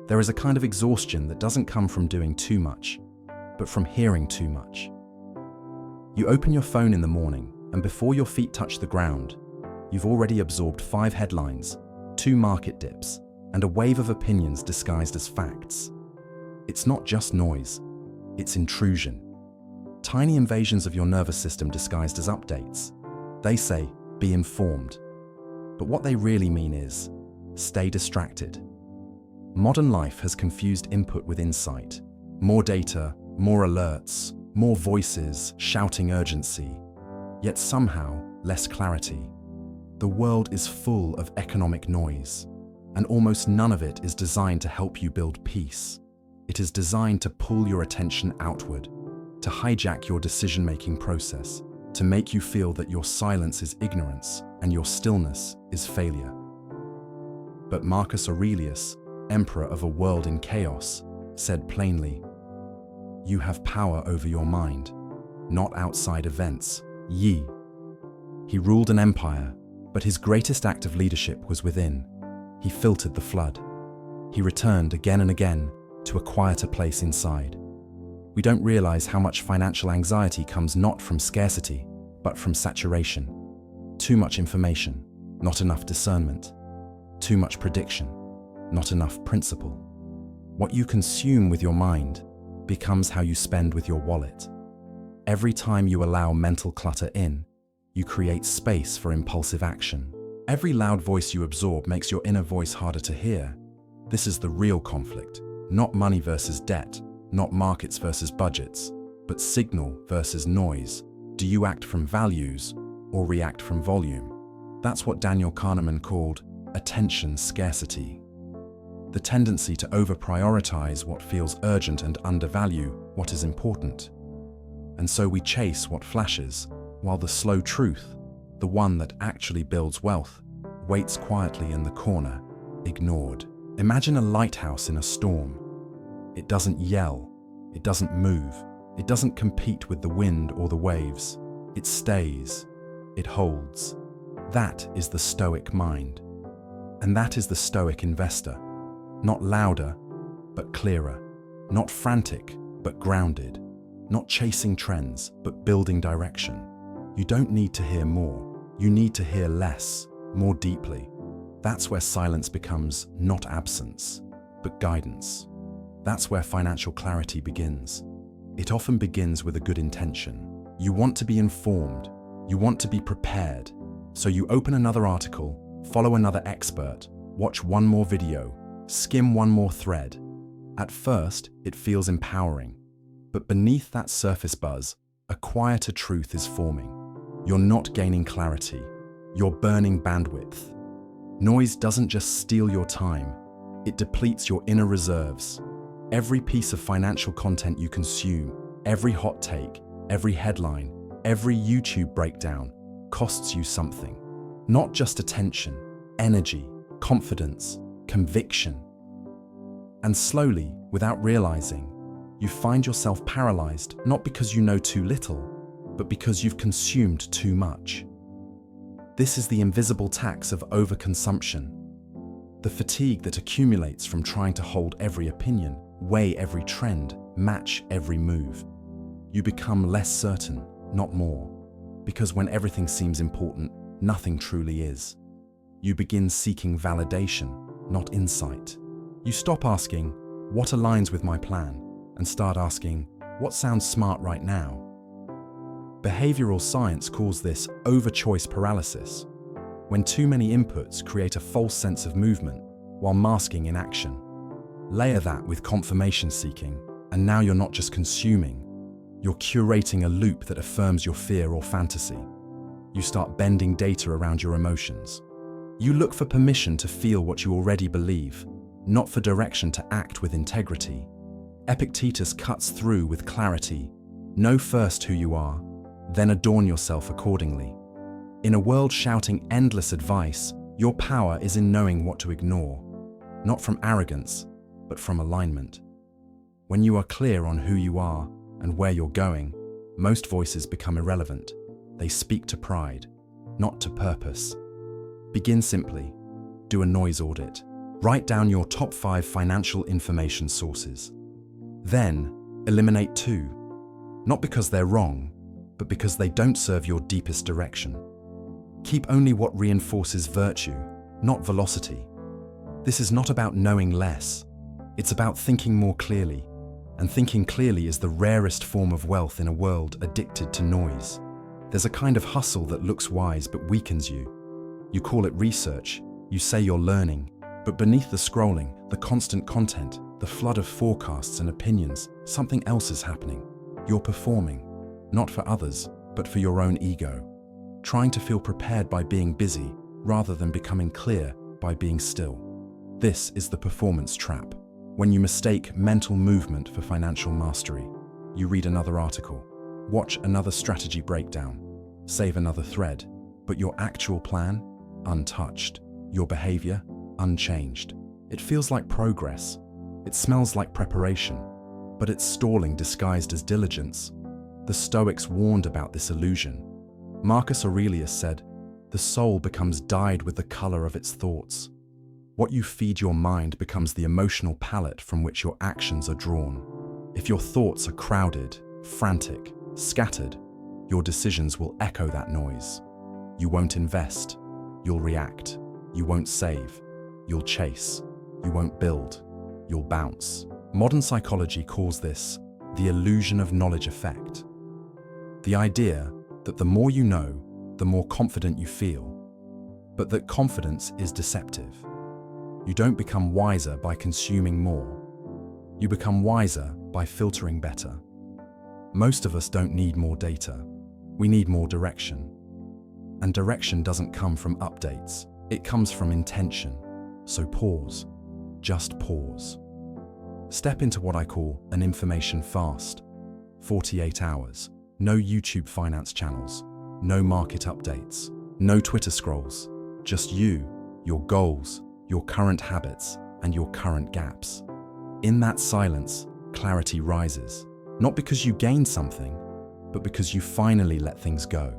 There is a kind of exhaustion that doesn't come from doing too much, but from hearing too much. You open your phone in the morning, and before your feet touch the ground, you've already absorbed 5 headlines, 2 market dips, and a wave of opinions disguised as facts. It's not just noise, it's intrusion. Tiny invasions of your nervous system disguised as updates. They say, be informed. But what they really mean is, stay distracted. Modern life has confused input with insight. More data, more alerts, more voices shouting urgency, yet somehow less clarity. The world is full of economic noise, and almost none of it is designed to help you build peace. It is designed to pull your attention outward, to hijack your decision-making process, to make you feel that your silence is ignorance and your stillness is failure. But Marcus Aurelius, emperor of a world in chaos, said plainly, "You have power over your mind, not outside events. Ye." He ruled an empire, but his greatest act of leadership was within. He filtered the flood. He returned again and again to a quieter place inside. We don't realize how much financial anxiety comes not from scarcity, but from saturation. Too much information, not enough discernment. Too much prediction, not enough principle. What you consume with your mind becomes how you spend with your wallet. Every time you allow mental clutter in, you create space for impulsive action. Every loud voice you absorb makes your inner voice harder to hear. This is the real conflict, not money versus debt, not markets versus budgets, but signal versus noise. Do you act from values or react from volume? That's what Daniel Kahneman called attention scarcity. The tendency to over-prioritize what feels urgent and undervalue what is important. And so we chase what flashes, while the slow truth, the one that actually builds wealth, waits quietly in the corner, ignored. Imagine a lighthouse in a storm. It doesn't yell, it doesn't move, it doesn't compete with the wind or the waves. It stays, it holds. That is the Stoic mind. And that is the Stoic investor. Not louder, but clearer. Not frantic, but grounded. Not chasing trends, but building direction. You don't need to hear more. You need to hear less, more deeply. That's where silence becomes not absence, but guidance. That's where financial clarity begins. It often begins with a good intention. You want to be informed. You want to be prepared. So you open another article, follow another expert, watch one more video, skim one more thread. At first, it feels empowering. But beneath that surface buzz, a quieter truth is forming. You're not gaining clarity. You're burning bandwidth. Noise doesn't just steal your time. It depletes your inner reserves. Every piece of financial content you consume, every hot take, every headline, every YouTube breakdown costs you something. Not just attention, energy, confidence, conviction. And slowly, without realizing, you find yourself paralyzed not because you know too little, but because you've consumed too much. This is the invisible tax of overconsumption. The fatigue that accumulates from trying to hold every opinion, weigh every trend, match every move. You become less certain, not more. Because when everything seems important, nothing truly is. You begin seeking validation, not insight. You stop asking, what aligns with my plan? And start asking, what sounds smart right now? Behavioral science calls this over-choice paralysis, when too many inputs create a false sense of movement while masking inaction. Layer that with confirmation seeking, and now you're not just consuming, you're curating a loop that affirms your fear or fantasy. You start bending data around your emotions. You look for permission to feel what you already believe, not for direction to act with integrity. Epictetus cuts through with clarity. Know first who you are, then adorn yourself accordingly. In a world shouting endless advice, your power is in knowing what to ignore, not from arrogance, but from alignment. When you are clear on who you are and where you're going, most voices become irrelevant. They speak to pride, not to purpose. Begin simply. Do a noise audit. Write down your top 5 financial information sources. Then, eliminate 2, not because they're wrong, but because they don't serve your deepest direction. Keep only what reinforces virtue, not velocity. This is not about knowing less. It's about thinking more clearly. And thinking clearly is the rarest form of wealth in a world addicted to noise. There's a kind of hustle that looks wise but weakens you. You call it research, you say you're learning, but beneath the scrolling, the constant content, the flood of forecasts and opinions, something else is happening. You're performing, not for others, but for your own ego. Trying to feel prepared by being busy, rather than becoming clear by being still. This is the performance trap. When you mistake mental movement for financial mastery, you read another article, watch another strategy breakdown, save another thread, but your actual plan, untouched. Your behavior, unchanged. It feels like progress. It smells like preparation, but it's stalling disguised as diligence. The Stoics warned about this illusion. Marcus Aurelius said, "The soul becomes dyed with the color of its thoughts." What you feed your mind becomes the emotional palette from which your actions are drawn. If your thoughts are crowded, frantic, scattered, your decisions will echo that noise. You won't invest, you'll react. You won't save, you'll chase. You won't build, you'll bounce. Modern psychology calls this the illusion of knowledge effect. The idea that the more you know, the more confident you feel, but that confidence is deceptive. You don't become wiser by consuming more. You become wiser by filtering better. Most of us don't need more data. We need more direction. And direction doesn't come from updates. It comes from intention. So pause. Just pause. Step into what I call an information fast. 48 hours. No YouTube finance channels. No market updates. No Twitter scrolls. Just you, your goals, your current habits, and your current gaps. In that silence, clarity rises. Not because you gain something, but because you finally let things go.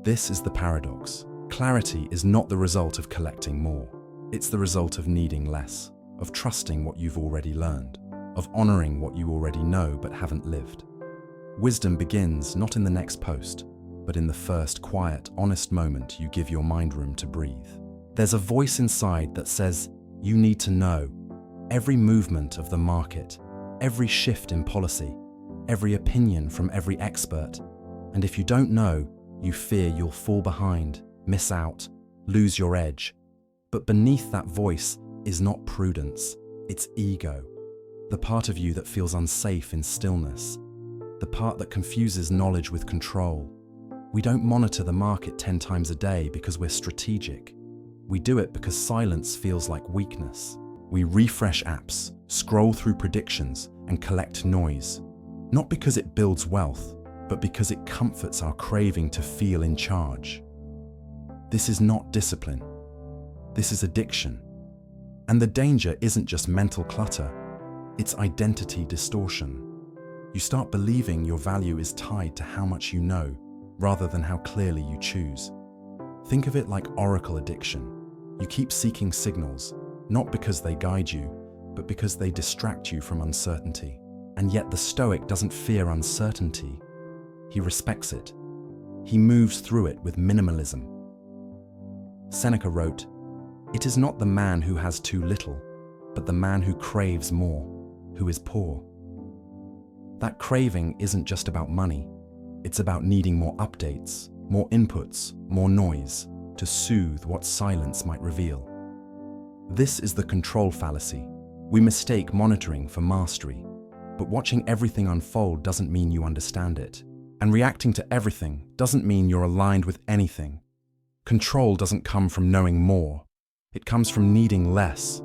This is the paradox. Clarity is not the result of collecting more. It's the result of needing less, of trusting what you've already learned, of honoring what you already know but haven't lived. Wisdom begins not in the next post, but in the first quiet, honest moment you give your mind room to breathe. There's a voice inside that says, you need to know every movement of the market, every shift in policy, every opinion from every expert. And if you don't know, you fear you'll fall behind, miss out, lose your edge. But beneath that voice is not prudence, it's ego. The part of you that feels unsafe in stillness. The part that confuses knowledge with control. We don't monitor the market 10 times a day because we're strategic. We do it because silence feels like weakness. We refresh apps, scroll through predictions, and collect noise. Not because it builds wealth, but because it comforts our craving to feel in charge. This is not discipline. This is addiction. And the danger isn't just mental clutter, it's identity distortion. You start believing your value is tied to how much you know, rather than how clearly you choose. Think of it like oracle addiction. You keep seeking signals, not because they guide you, but because they distract you from uncertainty. And yet the Stoic doesn't fear uncertainty. He respects it. He moves through it with minimalism. Seneca wrote, "It is not the man who has too little, but the man who craves more, who is poor." That craving isn't just about money. It's about needing more updates, more inputs, more noise, to soothe what silence might reveal. This is the control fallacy. We mistake monitoring for mastery. But watching everything unfold doesn't mean you understand it. And reacting to everything doesn't mean you're aligned with anything. Control doesn't come from knowing more. It comes from needing less.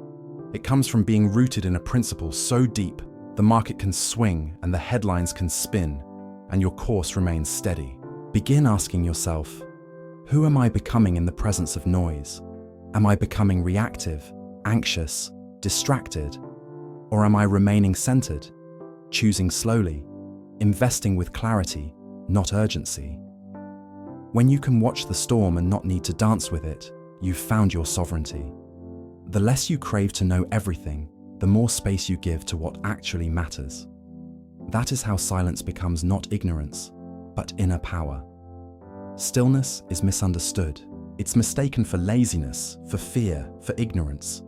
It comes from being rooted in a principle so deep, the market can swing and the headlines can spin, and your course remains steady. Begin asking yourself, who am I becoming in the presence of noise? Am I becoming reactive, anxious, distracted? Or am I remaining centered, choosing slowly, investing with clarity, not urgency? When you can watch the storm and not need to dance with it, you've found your sovereignty. The less you crave to know everything, the more space you give to what actually matters. That is how silence becomes not ignorance, but inner power. Stillness is misunderstood. It's mistaken for laziness, for fear, for ignorance.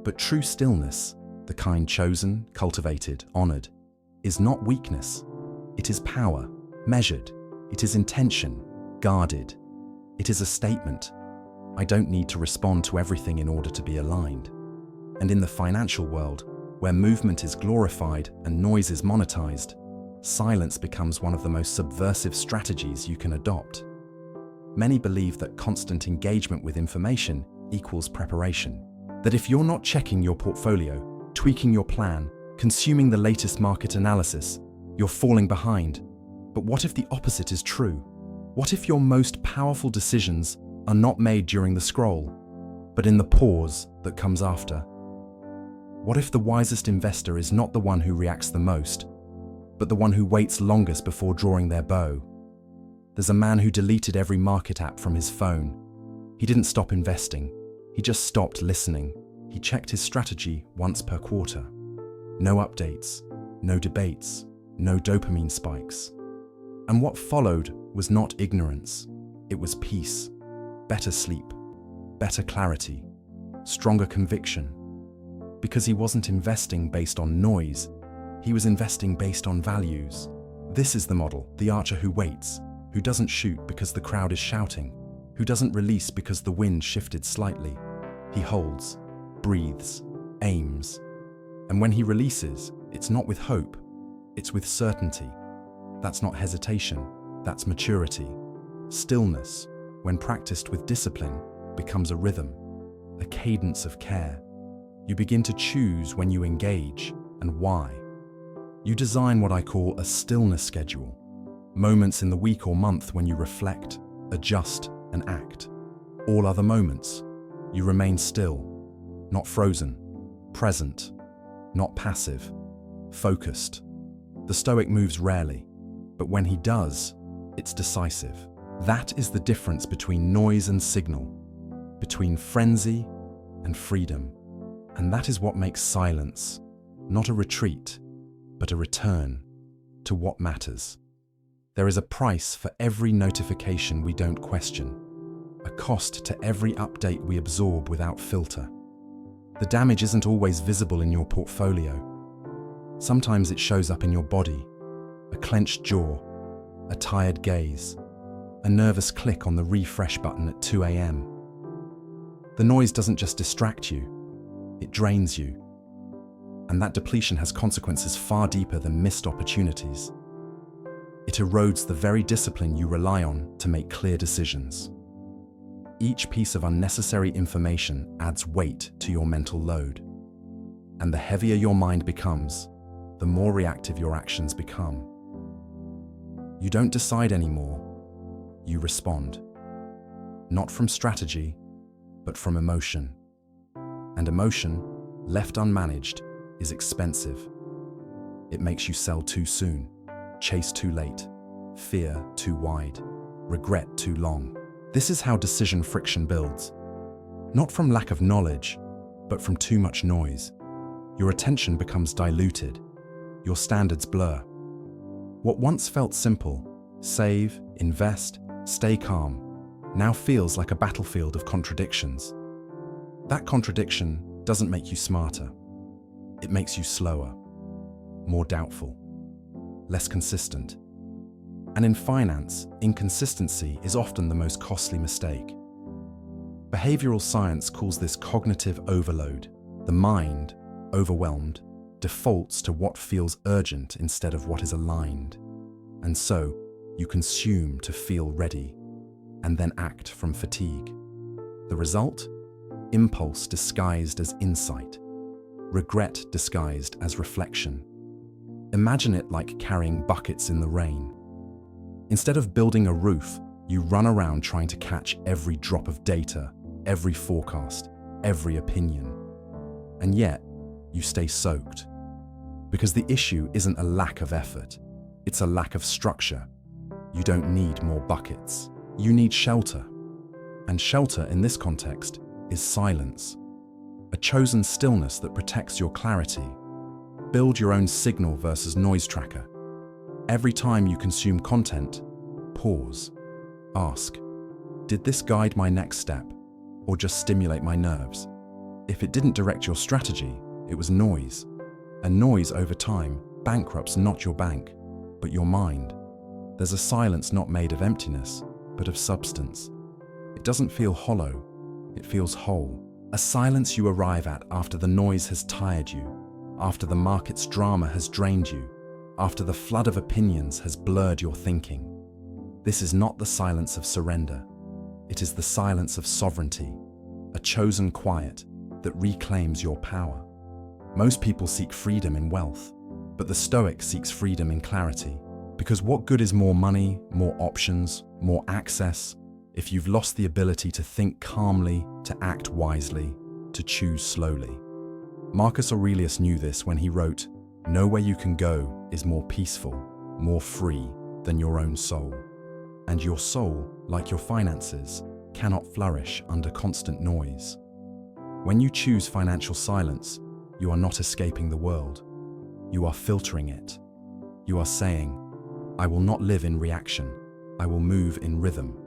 But true stillness, the kind chosen, cultivated, honored, is not weakness. It is power, measured. It is intention, guarded. It is a statement. I don't need to respond to everything in order to be aligned. And in the financial world, where movement is glorified and noise is monetized, silence becomes one of the most subversive strategies you can adopt. Many believe that constant engagement with information equals preparation. That if you're not checking your portfolio, tweaking your plan, consuming the latest market analysis, you're falling behind. But what if the opposite is true? What if your most powerful decisions are not made during the scroll, but in the pause that comes after? What if the wisest investor is not the one who reacts the most, but the one who waits longest before drawing their bow? There's a man who deleted every market app from his phone. He didn't stop investing. He just stopped listening. He checked his strategy once per quarter. No updates, no debates, no dopamine spikes. And what followed was not ignorance. It was peace, better sleep, better clarity, stronger conviction. Because he wasn't investing based on noise, he was investing based on values. This is the model, the archer who waits, who doesn't shoot because the crowd is shouting, who doesn't release because the wind shifted slightly. He holds, breathes, aims. And when he releases, it's not with hope, it's with certainty. That's not hesitation, that's maturity. Stillness, when practiced with discipline, becomes a rhythm, a cadence of care. You begin to choose when you engage and why. You design what I call a stillness schedule. Moments in the week or month when you reflect, adjust, and act. All other moments, you remain still, not frozen, present, not passive, focused. The Stoic moves rarely, but when he does, it's decisive. That is the difference between noise and signal, between frenzy and freedom. And that is what makes silence not a retreat, but a return to what matters. There is a price for every notification we don't question, a cost to every update we absorb without filter. The damage isn't always visible in your portfolio. Sometimes it shows up in your body, a clenched jaw, a tired gaze, a nervous click on the refresh button at 2 a.m. The noise doesn't just distract you, it drains you. And that depletion has consequences far deeper than missed opportunities. It erodes the very discipline you rely on to make clear decisions. Each piece of unnecessary information adds weight to your mental load. And the heavier your mind becomes, the more reactive your actions become. You don't decide anymore, you respond. Not from strategy, but from emotion. And emotion, left unmanaged, is expensive. It makes you sell too soon, chase too late, fear too wide, regret too long. This is how decision friction builds. Not from lack of knowledge, but from too much noise. Your attention becomes diluted, your standards blur. What once felt simple, save, invest, stay calm, now feels like a battlefield of contradictions. That contradiction doesn't make you smarter. It makes you slower, more doubtful, less consistent. And in finance, inconsistency is often the most costly mistake. Behavioral science calls this cognitive overload. The mind, overwhelmed, defaults to what feels urgent instead of what is aligned. And so, you consume to feel ready, and then act from fatigue. The result? Impulse disguised as insight, regret disguised as reflection. Imagine it like carrying buckets in the rain. Instead of building a roof, you run around trying to catch every drop of data, every forecast, every opinion. And yet, you stay soaked. Because the issue isn't a lack of effort, it's a lack of structure. You don't need more buckets. You need shelter. And shelter in this context is silence. a chosen stillness that protects your clarity. Build your own signal versus noise tracker. Every time you consume content, pause. Ask, did this guide my next step or just stimulate my nerves? If it didn't direct your strategy, it was noise. And noise over time bankrupts not your bank, but your mind. There's a silence not made of emptiness, but of substance. It doesn't feel hollow, it feels whole. A silence you arrive at after the noise has tired you, after the market's drama has drained you, after the flood of opinions has blurred your thinking. This is not the silence of surrender. It is the silence of sovereignty, a chosen quiet that reclaims your power. Most people seek freedom in wealth, but the Stoic seeks freedom in clarity. Because what good is more money, more options, more access, if you've lost the ability to think calmly, to act wisely, to choose slowly? Marcus Aurelius knew this when he wrote, "Nowhere you can go is more peaceful, more free than your own soul." And your soul, like your finances, cannot flourish under constant noise. When you choose financial silence, you are not escaping the world. You are filtering it. You are saying, I will not live in reaction. I will move in rhythm.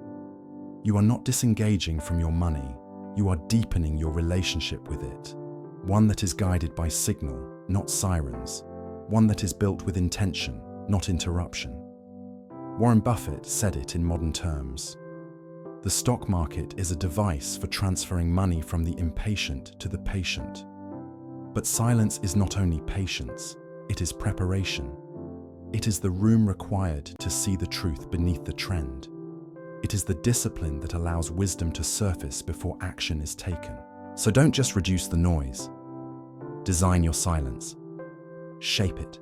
You are not disengaging from your money. You are deepening your relationship with it. One that is guided by signal, not sirens. One that is built with intention, not interruption. Warren Buffett said it in modern terms. The stock market is a device for transferring money from the impatient to the patient. But silence is not only patience, it is preparation. It is the room required to see the truth beneath the trend. It is the discipline that allows wisdom to surface before action is taken. So don't just reduce the noise. Design your silence. Shape it.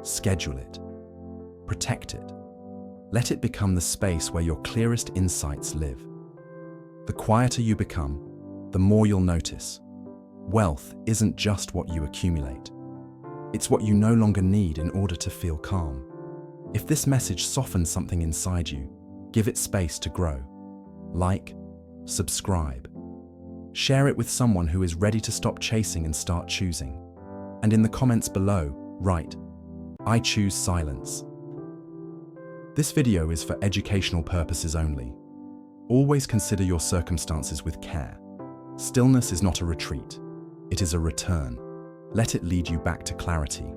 Schedule it. Protect it. Let it become the space where your clearest insights live. The quieter you become, the more you'll notice. Wealth isn't just what you accumulate. It's what you no longer need in order to feel calm. If this message softens something inside you, give it space to grow. Like, subscribe. Share it with someone who is ready to stop chasing and start choosing. And in the comments below, write, I choose silence. This video is for educational purposes only. Always consider your circumstances with care. Stillness is not a retreat. It is a return. Let it lead you back to clarity.